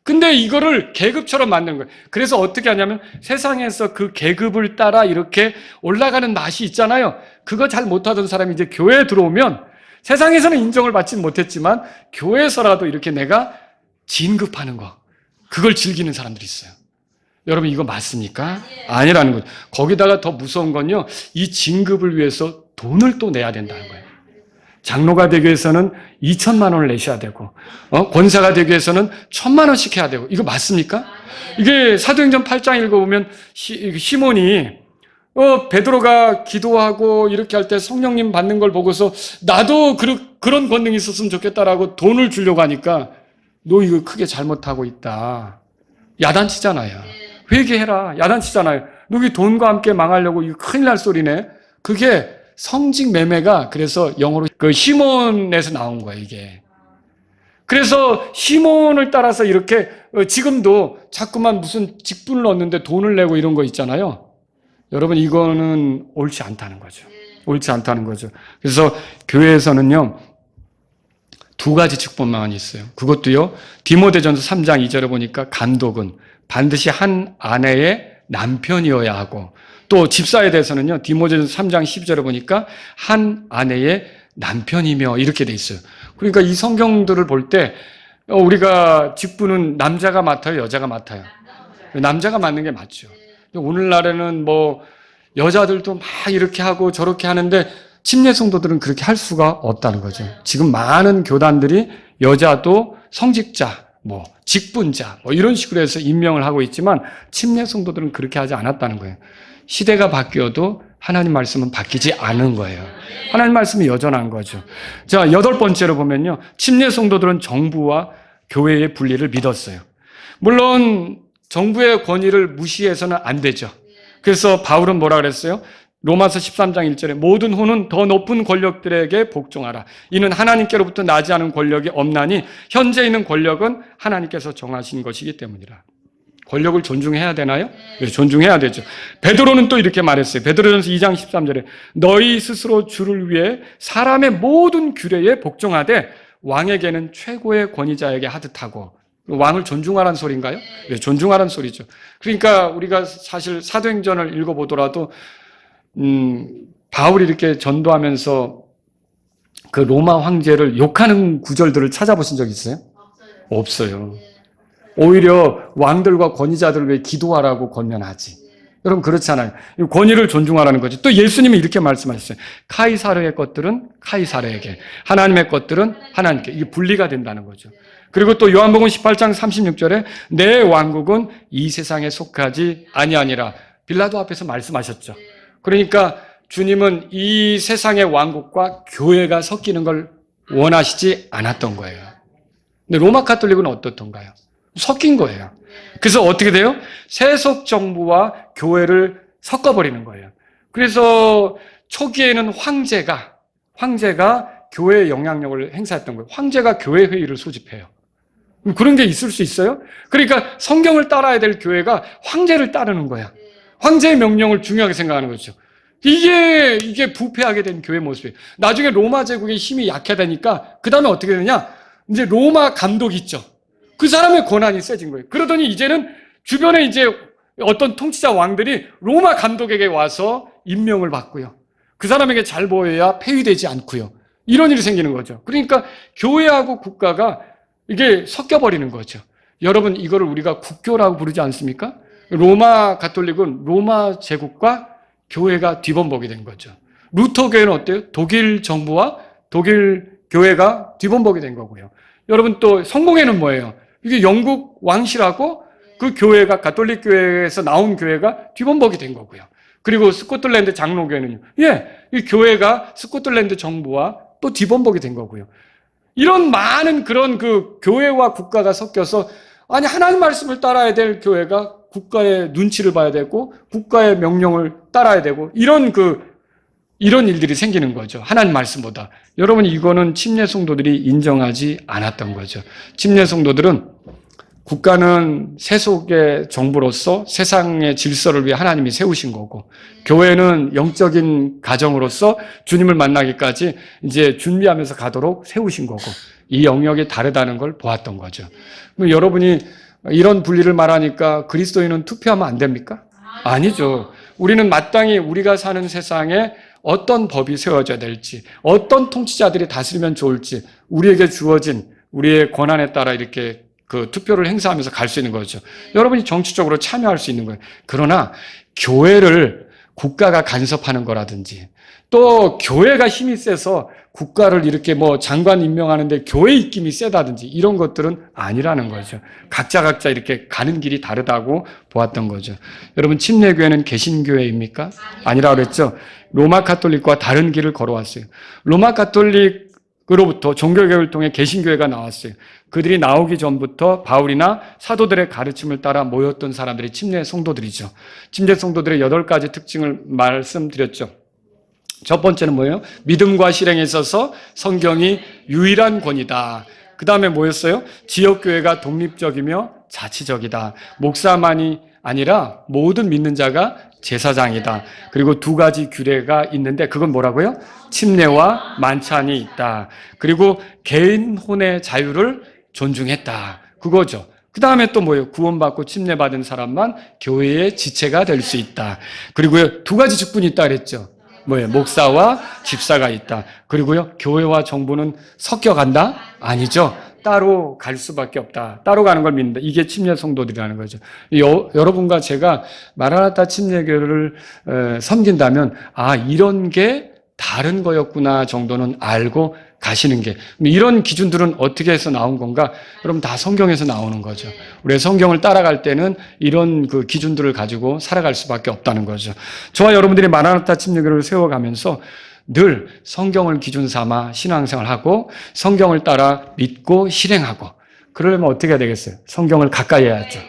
근데 이거를 계급처럼 만든 거예요. 그래서 어떻게 하냐면 세상에서 그 계급을 따라 이렇게 올라가는 맛이 있잖아요. 그거 잘 못하던 사람이 이제 교회에 들어오면 세상에서는 인정을 받지는 못했지만 교회에서라도 이렇게 내가 진급하는 거, 그걸 즐기는 사람들이 있어요. 여러분 이거 맞습니까? 아니라는 거죠. 거기다가 더 무서운 건요, 이 진급을 위해서 돈을 또 내야 된다는 거예요. 장로가 되기 위해서는 2천만 원을 내셔야 되고, 권사가 되기 위해서는 1,000만 원씩 해야 되고, 이거 맞습니까? 이게 사도행전 8장 읽어보면 시몬이 베드로가 기도하고 이렇게 할 때 성령님 받는 걸 보고서 나도 그런 권능이 있었으면 좋겠다라고 돈을 주려고 하니까 너 이거 크게 잘못하고 있다. 야단치잖아요. 회개해라. 야단치잖아요. 너 이 돈과 함께 망하려고 이거 큰일 날 소리네. 그게 성직 매매가 그래서 영어로 그 시몬에서 나온 거예요, 이게. 그래서 시몬을 따라서 이렇게 지금도 자꾸만 무슨 직분을 얻는데 돈을 내고 이런 거 있잖아요. 여러분 이거는 옳지 않다는 거죠. 옳지 않다는 거죠. 그래서 교회에서는요 2가지 직분만 있어요. 그것도요 디모데전서 3장 2절에 보니까 감독은 반드시 한 아내의 남편이어야 하고, 또 집사에 대해서는요 디모데전서 3장 12절에 보니까 한 아내의 남편이며 이렇게 돼 있어요. 그러니까 이 성경들을 볼 때 우리가 직분은 남자가 맡아요, 여자가 맡아요? 남자가 맡는 게 맞죠. 오늘날에는 뭐 여자들도 막 이렇게 하고 저렇게 하는데 침례 성도들은 그렇게 할 수가 없다는 거죠. 지금 많은 교단들이 여자도 성직자, 뭐 직분자 뭐 이런 식으로 해서 임명을 하고 있지만 침례 성도들은 그렇게 하지 않았다는 거예요. 시대가 바뀌어도 하나님 말씀은 바뀌지 않은 거예요. 하나님 말씀이 여전한 거죠. 자, 8번째로 보면요. 침례 성도들은 정부와 교회의 분리를 믿었어요. 물론 정부의 권위를 무시해서는 안 되죠. 그래서 바울은 뭐라 그랬어요? 로마서 13장 1절에 모든 후는 더 높은 권력들에게 복종하라. 이는 하나님께로부터 나지 않은 권력이 없나니 현재 있는 권력은 하나님께서 정하신 것이기 때문이라. 권력을 존중해야 되나요? 네, 존중해야 되죠. 베드로는 또 이렇게 말했어요. 베드로전서 2장 13절에 너희 스스로 주를 위해 사람의 모든 규례에 복종하되 왕에게는 최고의 권위자에게 하듯 하고. 왕을 존중하라는 소리인가요? 네, 존중하라는 소리죠. 그러니까 우리가 사실 사도행전을 읽어보더라도 바울이 이렇게 전도하면서 그 로마 황제를 욕하는 구절들을 찾아보신 적 있어요? 없어요. 오히려 왕들과 권위자들을 위해 기도하라고 권면하지. 여러분 그렇잖아요. 권위를 존중하라는 거죠. 또 예수님이 이렇게 말씀하셨어요. 카이사르의 것들은 카이사르에게, 하나님의 것들은 하나님께. 이게 분리가 된다는 거죠. 그리고 또 요한복음 18장 36절에 내 왕국은 이 세상에 속하지 아니하니라. 빌라도 앞에서 말씀하셨죠. 그러니까 주님은 이 세상의 왕국과 교회가 섞이는 걸 원하시지 않았던 거예요. 근데 로마 가톨릭은 어떻던가요? 섞인 거예요. 그래서 어떻게 돼요? 세속 정부와 교회를 섞어버리는 거예요. 그래서 초기에는 황제가 교회의 영향력을 행사했던 거예요. 황제가 교회 회의를 소집해요. 그런 게 있을 수 있어요? 그러니까 성경을 따라야 될 교회가 황제를 따르는 거야. 황제의 명령을 중요하게 생각하는 거죠. 이게 부패하게 된 교회 모습이에요. 나중에 로마 제국의 힘이 약해되니까 그 다음에 어떻게 되느냐? 이제 로마 감독이 있죠. 그 사람의 권한이 세진 거예요. 그러더니 이제는 주변에 이제 어떤 통치자 왕들이 로마 감독에게 와서 임명을 받고요. 그 사람에게 잘 보여야 폐위되지 않고요. 이런 일이 생기는 거죠. 그러니까 교회하고 국가가 이게 섞여버리는 거죠. 여러분 이거를 우리가 국교라고 부르지 않습니까? 로마 가톨릭은 로마 제국과 교회가 뒤범벅이 된 거죠. 루터 교회는 어때요? 독일 정부와 독일 교회가 뒤범벅이 된 거고요. 여러분 또 성공회는 뭐예요? 이게 영국 왕실하고 그 교회가 가톨릭 교회에서 나온 교회가 뒤범벅이 된 거고요. 그리고 스코틀랜드 장로교회는요. 이 교회가 스코틀랜드 정부와 또 뒤범벅이 된 거고요. 이런 많은 그런 그 교회와 국가가 섞여서 아니 하나님 말씀을 따라야 될 교회가 국가의 눈치를 봐야 되고 국가의 명령을 따라야 되고 이런 일들이 생기는 거죠. 하나님 말씀보다. 여러분 이거는 침례 성도들이 인정하지 않았던 거죠. 침례 성도들은 국가는 세속의 정부로서 세상의 질서를 위해 하나님이 세우신 거고 교회는 영적인 가정으로서 주님을 만나기까지 이제 준비하면서 가도록 세우신 거고 이 영역이 다르다는 걸 보았던 거죠. 그럼 여러분이 이런 분리를 말하니까 그리스도인은 투표하면 안 됩니까? 아니죠. 우리는 마땅히 우리가 사는 세상에 어떤 법이 세워져야 될지, 어떤 통치자들이 다스리면 좋을지 우리에게 주어진 우리의 권한에 따라 이렇게 그 투표를 행사하면서 갈 수 있는 거죠. 여러분이 정치적으로 참여할 수 있는 거예요. 그러나 교회를 국가가 간섭하는 거라든지 또 교회가 힘이 세서 국가를 이렇게 뭐 장관 임명하는데 교회 입김이 세다든지 이런 것들은 아니라는 거죠. 각자 이렇게 가는 길이 다르다고 보았던 거죠. 여러분 침례교회는 개신교회입니까? 아니라고 그랬죠. 로마 가톨릭과 다른 길을 걸어왔어요. 로마 가톨릭으로부터 종교개혁을 통해 개신교회가 나왔어요. 그들이 나오기 전부터 바울이나 사도들의 가르침을 따라 모였던 사람들이 침례 성도들이죠. 침례 성도들의 8가지 특징을 말씀드렸죠. 첫 번째는 뭐예요? 믿음과 실행에 있어서 성경이 유일한 권위다. 그 다음에 뭐였어요? 지역교회가 독립적이며 자치적이다. 목사만이 아니라 모든 믿는 자가 제사장이다. 그리고 2가지 규례가 있는데 그건 뭐라고요? 침례와 만찬이 있다. 그리고 개인 혼의 자유를 존중했다. 그거죠. 그 다음에 또 뭐예요? 구원받고 침례받은 사람만 교회의 지체가 될 수 있다. 그리고요 2가지 직분이 있다 그랬죠. 뭐예요? 목사와 집사가 있다. 그리고요 교회와 정부는 섞여간다? 아니죠. 따로 갈 수밖에 없다. 따로 가는 걸 믿는다. 이게 침례 성도들이라는 거죠. 여러분과 제가 마라나타 침례교회를 섬긴다면 이런 게 다른 거였구나 정도는 알고 가시는 게. 이런 기준들은 어떻게 해서 나온 건가? 여러분 다 성경에서 나오는 거죠. 우리 성경을 따라갈 때는 이런 그 기준들을 가지고 살아갈 수밖에 없다는 거죠. 저와 여러분들이 마라나타 침례교를 세워가면서 늘 성경을 기준 삼아 신앙생활하고 성경을 따라 믿고 실행하고 그러려면 어떻게 해야 되겠어요? 성경을 가까이 해야죠.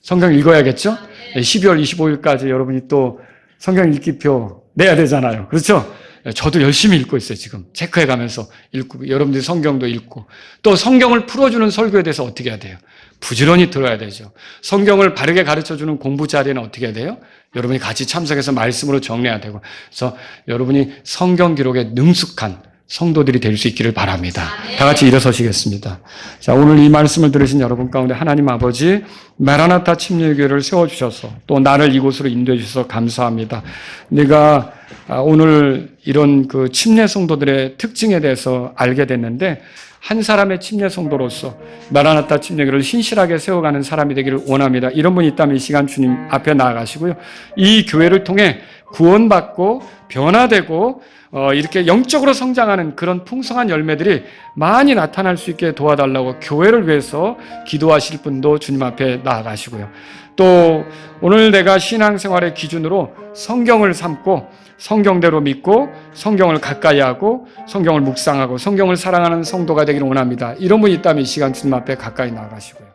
성경 읽어야겠죠? 12월 25일까지 여러분이 또 성경 읽기표 내야 되잖아요. 그렇죠? 저도 열심히 읽고 있어요, 지금. 체크해 가면서 읽고, 여러분들이 성경도 읽고. 또 성경을 풀어주는 설교에 대해서 어떻게 해야 돼요? 부지런히 들어야 되죠. 성경을 바르게 가르쳐주는 공부 자리에는 어떻게 해야 돼요? 여러분이 같이 참석해서 말씀으로 정리해야 되고. 그래서 여러분이 성경 기록에 능숙한 성도들이 될 수 있기를 바랍니다. 다 같이 일어서시겠습니다. 자, 오늘 이 말씀을 들으신 여러분 가운데 하나님 아버지 마라나타 침례교회를 세워주셔서 또 나를 이곳으로 인도해 주셔서 감사합니다. 내가 오늘 이런 그 침례 성도들의 특징에 대해서 알게 됐는데 한 사람의 침례 성도로서 마라나타 침례교회를 신실하게 세워가는 사람이 되기를 원합니다. 이런 분이 있다면 이 시간 주님 앞에 나아가시고요. 이 교회를 통해 구원받고 변화되고 이렇게 영적으로 성장하는 그런 풍성한 열매들이 많이 나타날 수 있게 도와달라고 교회를 위해서 기도하실 분도 주님 앞에 나아가시고요. 또 오늘 내가 신앙생활의 기준으로 성경을 삼고 성경대로 믿고 성경을 가까이 하고 성경을 묵상하고 성경을 사랑하는 성도가 되기를 원합니다. 이런 분이 있다면 이 시간 주님 앞에 가까이 나아가시고요.